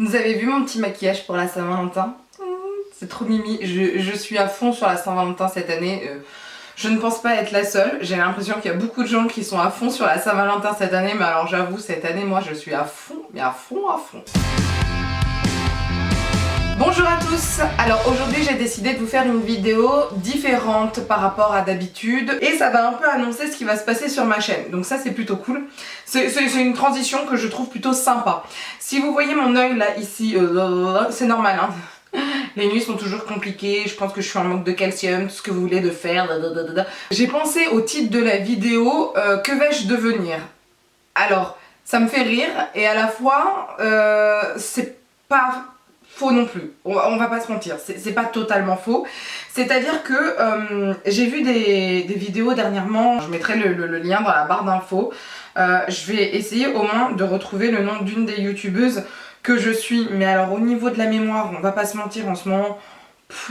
Vous avez vu mon petit maquillage pour la Saint-Valentin? C'est trop mimi, je suis à fond sur la Saint-Valentin cette année. Je ne pense pas être la seule, j'ai l'impression qu'il y a beaucoup de gens qui sont à fond sur la Saint-Valentin cette année, mais alors j'avoue, cette année, moi je suis à fond, mais à fond, à fond. Bonjour à tous. Alors aujourd'hui j'ai décidé de vous faire une vidéo différente par rapport à d'habitude et ça va un peu annoncer ce qui va se passer sur ma chaîne, donc ça c'est plutôt cool. C'est une transition que je trouve plutôt sympa. Si vous voyez mon œil là ici, c'est normal hein. Les nuits sont toujours compliquées, je pense que je suis en manque de calcium, tout ce que vous voulez de faire. J'ai pensé au titre de la vidéo, que vais-je devenir? Alors ça me fait rire et à la fois c'est pas faux non plus, on va pas se mentir, c'est pas totalement faux. C'est-à-dire que j'ai vu des vidéos dernièrement, je mettrai le lien dans la barre d'infos. Je vais essayer au moins de retrouver le nom d'une des youtubeuses que je suis, mais alors au niveau de la mémoire, on va pas se mentir en ce moment,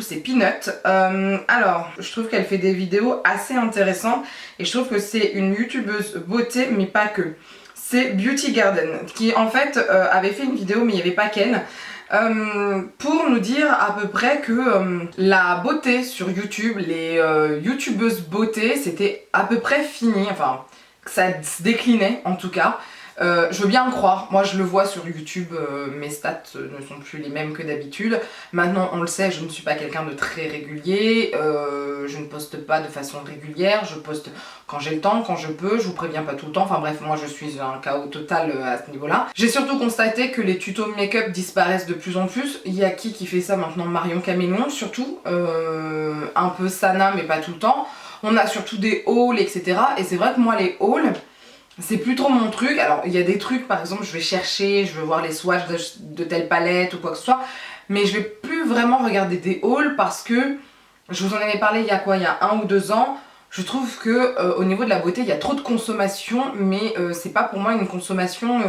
c'est peanut. Alors, je trouve qu'elle fait des vidéos assez intéressantes et je trouve que c'est une youtubeuse beauté, mais pas que. C'est Beauty Garden, qui en fait avait fait une vidéo, mais il n'y avait pas qu'elle. Pour nous dire à peu près que la beauté sur YouTube, les youtubeuses beauté, c'était à peu près fini, enfin que ça se déclinait en tout cas. Je veux bien le croire, moi je le vois sur YouTube, mes stats ne sont plus les mêmes que d'habitude. Maintenant on le sait, je ne suis pas quelqu'un de très régulier, je ne poste pas de façon régulière, je poste quand j'ai le temps, quand je peux, je vous préviens pas tout le temps, enfin bref moi je suis un chaos total à ce niveau là. J'ai surtout constaté que les tutos make-up disparaissent de plus en plus. Il y a qui fait ça maintenant? Marion Caméléon surtout, un peu Sana mais pas tout le temps. On a surtout des hauls etc. Et c'est vrai que moi les hauls, c'est plus trop mon truc. Alors il y a des trucs par exemple je vais chercher, je veux voir les swatchs de telle palette ou quoi que ce soit, mais je vais plus vraiment regarder des hauls parce que je vous en avais parlé il y a quoi, il y a 1 ou 2 ans. Je trouve que au niveau de la beauté il y a trop de consommation, mais c'est pas pour moi une consommation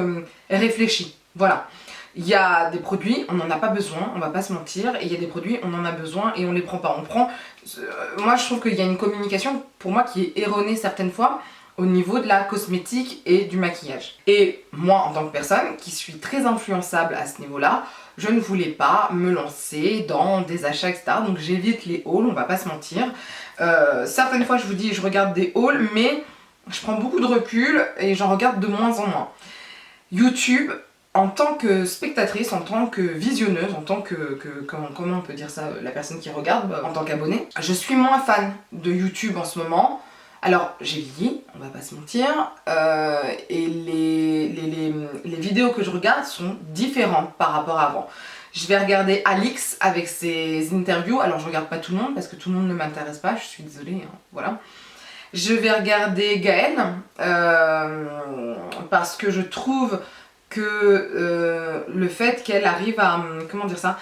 réfléchie. Voilà. Il y a des produits, on n'en a pas besoin, on va pas se mentir, et il y a des produits, on en a besoin et on les prend pas. On prend. Moi je trouve qu'il y a une communication pour moi qui est erronée certaines fois au niveau de la cosmétique et du maquillage. Et moi, en tant que personne qui suis très influençable à ce niveau-là, je ne voulais pas me lancer dans des achats, etc. Donc j'évite les hauls, on va pas se mentir. Certaines fois, je vous dis, je regarde des hauls, mais je prends beaucoup de recul et j'en regarde de moins en moins. YouTube, en tant que spectatrice, en tant que visionneuse, en tant que comment on peut dire ça, la personne qui regarde, en tant qu'abonnée, je suis moins fan de YouTube en ce moment. Alors j'ai vieilli, on va pas se mentir, et les vidéos que je regarde sont différentes par rapport à avant. Je vais regarder Alix avec ses interviews, alors je regarde pas tout le monde parce que tout le monde ne m'intéresse pas, je suis désolée, hein, voilà. Je vais regarder Gaëlle, parce que je trouve que le fait qu'elle arrive à, comment dire ça,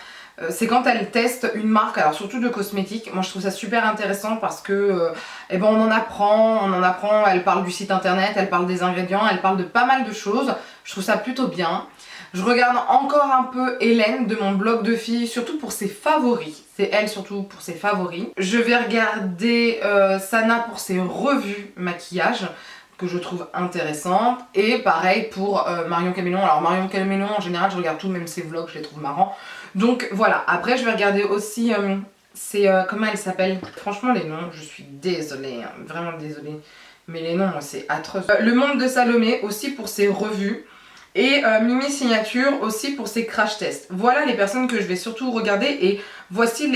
c'est quand elle teste une marque, alors surtout de cosmétiques, moi je trouve ça super intéressant parce que eh ben on en apprend, elle parle du site internet, elle parle des ingrédients, elle parle de pas mal de choses, je trouve ça plutôt bien. Je regarde encore un peu Hélène de mon blog de filles, surtout pour ses favoris, c'est elle surtout pour ses favoris. Je vais regarder Sana pour ses revues maquillage, que je trouve intéressante, et pareil pour Marion Caméléon. Alors Marion Caméléon en général je regarde tout, même ses vlogs je les trouve marrants. Donc voilà, après je vais regarder aussi, comment elle s'appelle? Franchement les noms, je suis désolée, hein, vraiment désolée, mais les noms c'est atroce. Le Monde de Salomé aussi pour ses revues, et Mimi Signature aussi pour ses crash tests. Voilà les personnes que je vais surtout regarder, et voici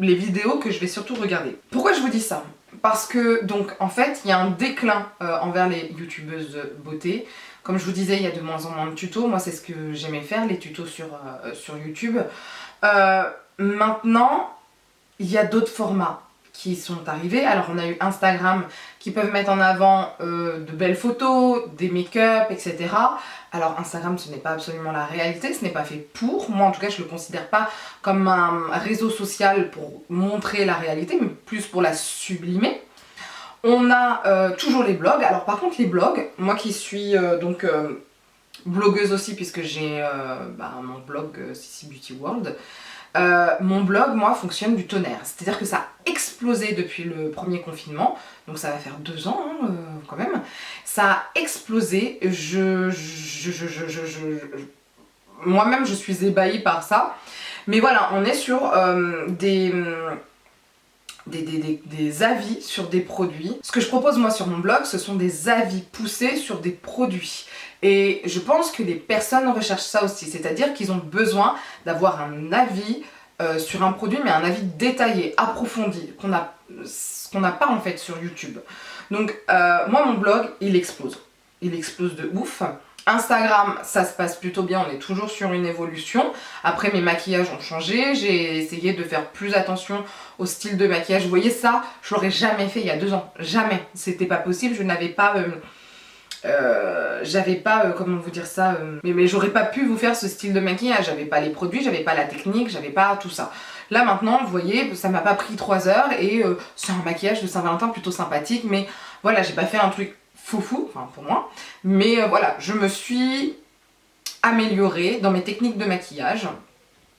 les vidéos que je vais surtout regarder. Pourquoi je vous dis ça? Parce que donc en fait il y a un déclin envers les youtubeuses beauté. Comme je vous disais, il y a de moins en moins de tutos. Moi c'est ce que j'aimais faire, les tutos sur YouTube. Maintenant il y a d'autres formats qui sont arrivés. Alors on a eu Instagram qui peuvent mettre en avant de belles photos, des make-up, etc. Alors Instagram ce n'est pas absolument la réalité, ce n'est pas fait pour. Moi en tout cas je ne le considère pas comme un réseau social pour montrer la réalité, mais plus pour la sublimer. On a toujours les blogs. Alors par contre les blogs, moi qui suis donc blogueuse aussi puisque j'ai mon blog Sissi Beauty World, mon blog, moi, fonctionne du tonnerre. C'est-à-dire que ça a explosé depuis le premier confinement, donc ça va faire 2 ans hein, quand même. Ça a explosé, moi-même je suis ébahie par ça. Mais voilà, on est sur des avis sur des produits. Ce que je propose moi sur mon blog, ce sont des avis poussés sur des produits. Et je pense que les personnes recherchent ça aussi, c'est-à-dire qu'ils ont besoin d'avoir un avis sur un produit, mais un avis détaillé, approfondi, ce qu'on n'a pas en fait sur YouTube. Donc moi mon blog, il explose de ouf. Instagram, ça se passe plutôt bien, on est toujours sur une évolution. Après, mes maquillages ont changé, j'ai essayé de faire plus attention au style de maquillage. Vous voyez ça, je l'aurais jamais fait il y a 2 ans, jamais. C'était pas possible, je n'avais pas... comment vous dire ça, mais j'aurais pas pu vous faire ce style de maquillage, j'avais pas les produits, j'avais pas la technique, j'avais pas tout ça. Là maintenant, vous voyez, ça m'a pas pris 3 heures et c'est un maquillage de Saint-Valentin plutôt sympathique, mais voilà, j'ai pas fait un truc foufou, enfin pour moi, mais voilà, je me suis améliorée dans mes techniques de maquillage.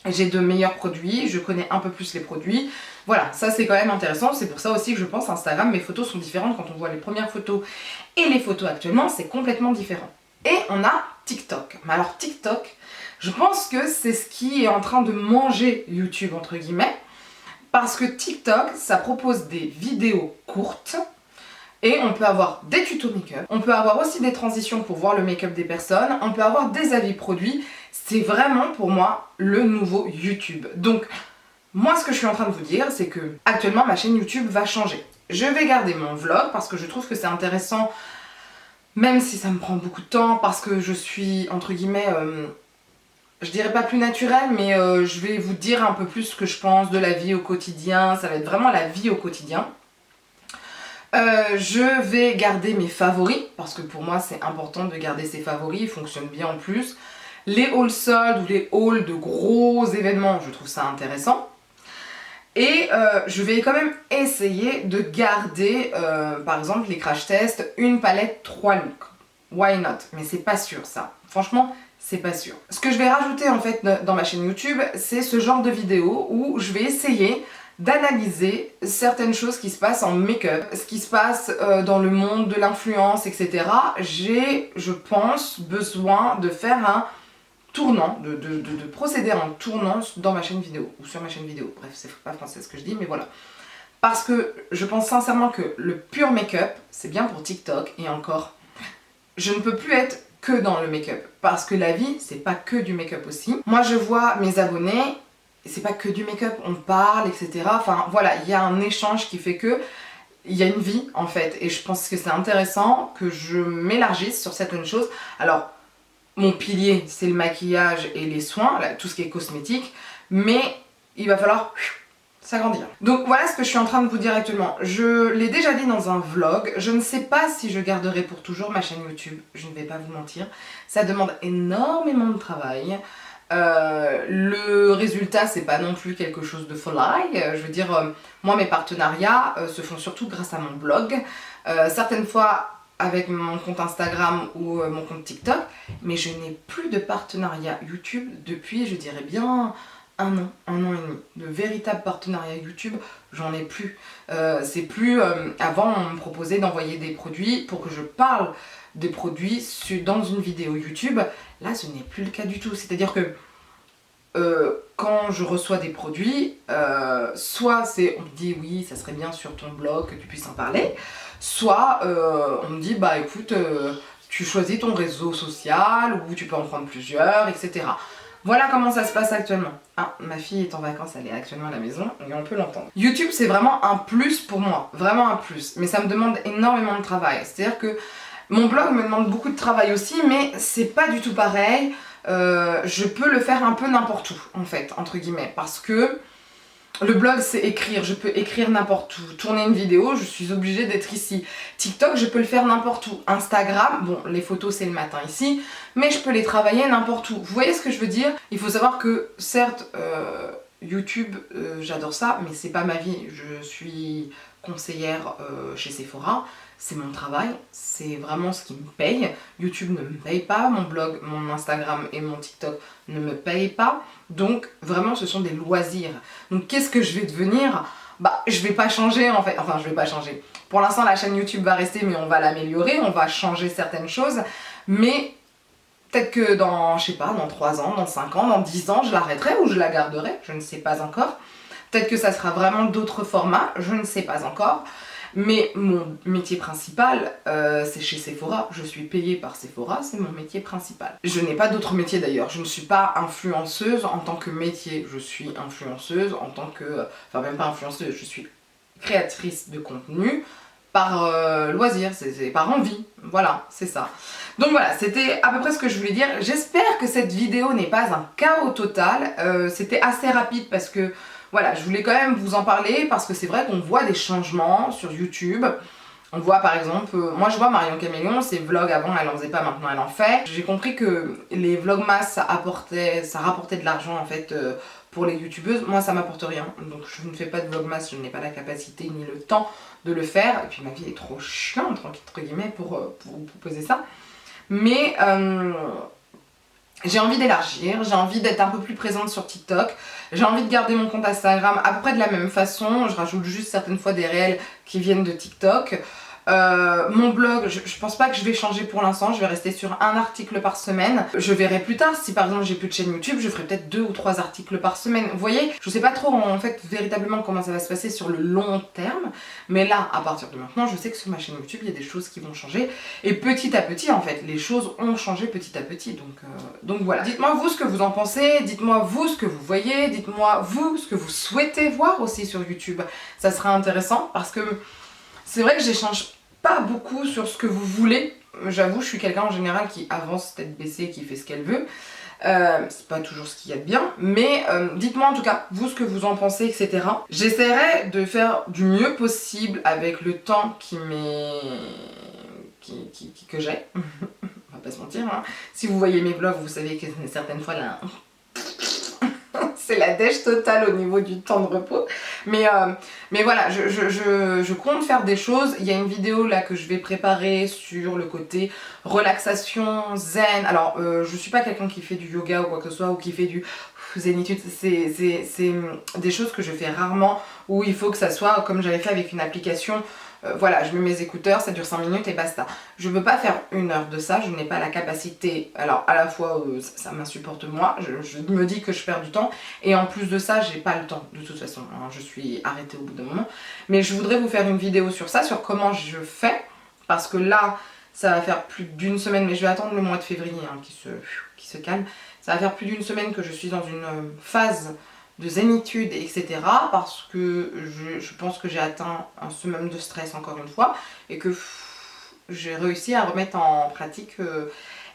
J'ai de meilleurs produits, je connais un peu plus les produits. Voilà, ça c'est quand même intéressant, c'est pour ça aussi que je pense Instagram, mes photos sont différentes quand on voit les premières photos et les photos actuellement, c'est complètement différent. Et on a TikTok. Mais alors TikTok, je pense que c'est ce qui est en train de manger YouTube entre guillemets, parce que TikTok, ça propose des vidéos courtes, et on peut avoir des tutos make-up, on peut avoir aussi des transitions pour voir le make-up des personnes, on peut avoir des avis produits. C'est vraiment pour moi le nouveau YouTube. Donc moi ce que je suis en train de vous dire, c'est que actuellement ma chaîne YouTube va changer. Je vais garder mon vlog parce que je trouve que c'est intéressant, même si ça me prend beaucoup de temps, parce que je suis entre guillemets, je dirais pas plus naturelle, mais je vais vous dire un peu plus ce que je pense de la vie au quotidien. Ça va être vraiment la vie au quotidien. Je vais garder mes favoris, parce que pour moi c'est important de garder ses favoris, ils fonctionnent bien en plus. Les hauls soldes ou les hauls de gros événements, je trouve ça intéressant. Et je vais quand même essayer de garder, par exemple les crash tests, une palette 3 looks. Why not? Mais c'est pas sûr ça. Franchement, c'est pas sûr. Ce que je vais rajouter en fait dans ma chaîne YouTube, c'est ce genre de vidéo où je vais essayer d'analyser certaines choses qui se passent en make-up, ce qui se passe dans le monde de l'influence, etc. J'ai, je pense, besoin de faire un tournant, de procéder à un tournant dans ma chaîne vidéo, ou sur ma chaîne vidéo. Bref, c'est pas français ce que je dis, mais voilà. Parce que je pense sincèrement que le pur make-up, c'est bien pour TikTok, et encore, je ne peux plus être que dans le make-up, parce que la vie, c'est pas que du make-up aussi. Moi, je vois mes abonnés, c'est pas que du make-up, on parle, etc. Enfin, voilà, il y a un échange qui fait que il y a une vie, en fait, et je pense que c'est intéressant que je m'élargisse sur certaines choses. Alors, mon pilier, c'est le maquillage et les soins, là, tout ce qui est cosmétique, mais il va falloir s'agrandir. Donc voilà ce que je suis en train de vous dire actuellement. Je l'ai déjà dit dans un vlog, je ne sais pas si je garderai pour toujours ma chaîne YouTube, je ne vais pas vous mentir. Ça demande énormément de travail. Le résultat, c'est pas non plus quelque chose de folie. Je veux dire, moi mes partenariats se font surtout grâce à mon blog. Certaines fois avec mon compte Instagram ou mon compte TikTok, mais je n'ai plus de partenariat YouTube depuis, je dirais bien, un an et demi. De véritables partenariats YouTube, j'en ai plus. C'est plus... avant, on me proposait d'envoyer des produits pour que je parle des produits dans une vidéo YouTube. Là, ce n'est plus le cas du tout. C'est-à-dire que quand je reçois des produits, soit on me dit oui, ça serait bien sur ton blog que tu puisses en parler, soit on me dit bah écoute, tu choisis ton réseau social ou tu peux en prendre plusieurs, etc. Voilà comment ça se passe actuellement. Ah, ma fille est en vacances, elle est actuellement à la maison et on peut l'entendre. YouTube, c'est vraiment un plus pour moi, vraiment un plus, mais ça me demande énormément de travail. C'est-à-dire que mon blog me demande beaucoup de travail aussi, mais c'est pas du tout pareil. Je peux le faire un peu n'importe où, en fait, entre guillemets, parce que le blog c'est écrire, je peux écrire n'importe où. Tourner une vidéo, je suis obligée d'être ici. TikTok, je peux le faire n'importe où. Instagram, bon, les photos c'est le matin ici, mais je peux les travailler n'importe où. Vous voyez ce que je veux dire? Il faut savoir que, certes, YouTube, j'adore ça, mais c'est pas ma vie. Je suis conseillère chez Sephora. C'est mon travail, c'est vraiment ce qui me paye. YouTube ne me paye pas, mon blog, mon Instagram et mon TikTok ne me payent pas. Donc vraiment ce sont des loisirs. Donc qu'est-ce que je vais devenir? Bah je vais pas changer en fait, enfin je vais pas changer. Pour l'instant la chaîne YouTube va rester mais on va l'améliorer, on va changer certaines choses. Mais Peut-être que dans, je sais pas, dans 3 ans, dans 5 ans, dans 10 ans, je l'arrêterai ou je la garderai, je ne sais pas encore. Peut-être que ça sera vraiment d'autres formats, je ne sais pas encore. Mais mon métier principal, c'est chez Sephora. Je suis payée par Sephora, c'est mon métier principal. Je n'ai pas d'autre métier d'ailleurs. Je ne suis pas influenceuse en tant que métier. Je suis influenceuse en tant que... Enfin, même pas influenceuse, je suis créatrice de contenu par loisir, c'est par envie. Voilà, c'est ça. Donc voilà, c'était à peu près ce que je voulais dire. J'espère que cette vidéo n'est pas un chaos total. C'était assez rapide parce que... Voilà, je voulais quand même vous en parler parce que c'est vrai qu'on voit des changements sur YouTube. On voit par exemple, moi je vois Marion Caméléon, ses vlogs avant elle en faisait pas, maintenant elle en fait. J'ai compris que les vlogmas ça rapportait de l'argent en fait pour les youtubeuses. Moi ça m'apporte rien, donc je ne fais pas de vlogmas, je n'ai pas la capacité ni le temps de le faire. Et puis ma vie est trop chiante entre guillemets pour vous proposer ça. Mais j'ai envie d'élargir, j'ai envie d'être un peu plus présente sur TikTok, j'ai envie de garder mon compte Instagram à peu près de la même façon, je rajoute juste certaines fois des réels qui viennent de TikTok. Mon blog, je pense pas que je vais changer pour l'instant, je vais rester sur un article par semaine. Je verrai plus tard, si par exemple j'ai plus de chaîne YouTube, je ferai peut-être 2 ou 3 articles par semaine. Vous voyez, je sais pas trop en fait véritablement comment ça va se passer sur le long terme, mais là, à partir de maintenant, je sais que sur ma chaîne YouTube, il y a des choses qui vont changer. Et petit à petit, en fait, les choses ont changé petit à petit, donc voilà. Dites-moi vous ce que vous en pensez, dites-moi vous ce que vous voyez, dites-moi vous ce que vous souhaitez voir aussi sur YouTube. Ça sera intéressant parce que c'est vrai que j'échange pas beaucoup sur ce que vous voulez. J'avoue, je suis quelqu'un en général qui avance tête baissée, qui fait ce qu'elle veut. C'est pas toujours ce qu'il y a de bien, mais dites-moi en tout cas, vous ce que vous en pensez, etc. J'essaierai de faire du mieux possible avec le temps que j'ai. On va pas se mentir, hein. Si vous voyez mes vlogs, vous savez que certaines fois là... c'est la dèche totale au niveau du temps de repos. Mais voilà, je compte faire des choses. Il y a une vidéo là que je vais préparer sur le côté relaxation, zen. Alors, je suis pas quelqu'un qui fait du yoga ou quoi que ce soit, ou qui fait du zénitude. C'est des choses que je fais rarement, où il faut que ça soit comme j'avais fait avec une application. Voilà, je mets mes écouteurs, ça dure 5 minutes et basta. Je veux pas faire 1 heure de ça, je n'ai pas la capacité. Alors à la fois ça m'insupporte moi, je me dis que je perds du temps, et en plus de ça j'ai pas le temps de toute façon, hein, je suis arrêtée au bout d'un moment. Mais je voudrais vous faire une vidéo sur ça, sur comment je fais, parce que là ça va faire plus d'1 semaine, mais je vais attendre le mois de février hein, qui se calme. Ça va faire plus d'1 semaine que je suis dans une phase de zénitude, etc. parce que je pense que j'ai atteint un summum de stress encore une fois et que j'ai réussi à remettre en pratique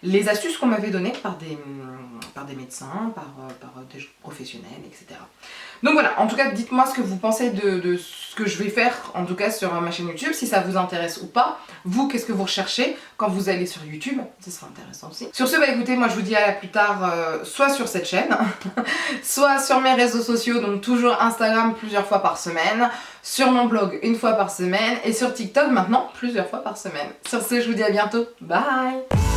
les astuces qu'on m'avait données par des médecins, par des professionnels, etc. Donc voilà, en tout cas dites-moi ce que vous pensez de ce que je vais faire en tout cas sur ma chaîne YouTube, si ça vous intéresse ou pas. Vous, qu'est-ce que vous recherchez quand vous allez sur YouTube? Ce sera intéressant aussi. Sur ce, bah écoutez, moi je vous dis à la plus tard, soit sur cette chaîne, soit sur mes réseaux sociaux, donc toujours Instagram plusieurs fois par semaine, sur mon blog 1 fois par semaine, et sur TikTok maintenant plusieurs fois par semaine. Sur ce, je vous dis à bientôt, bye!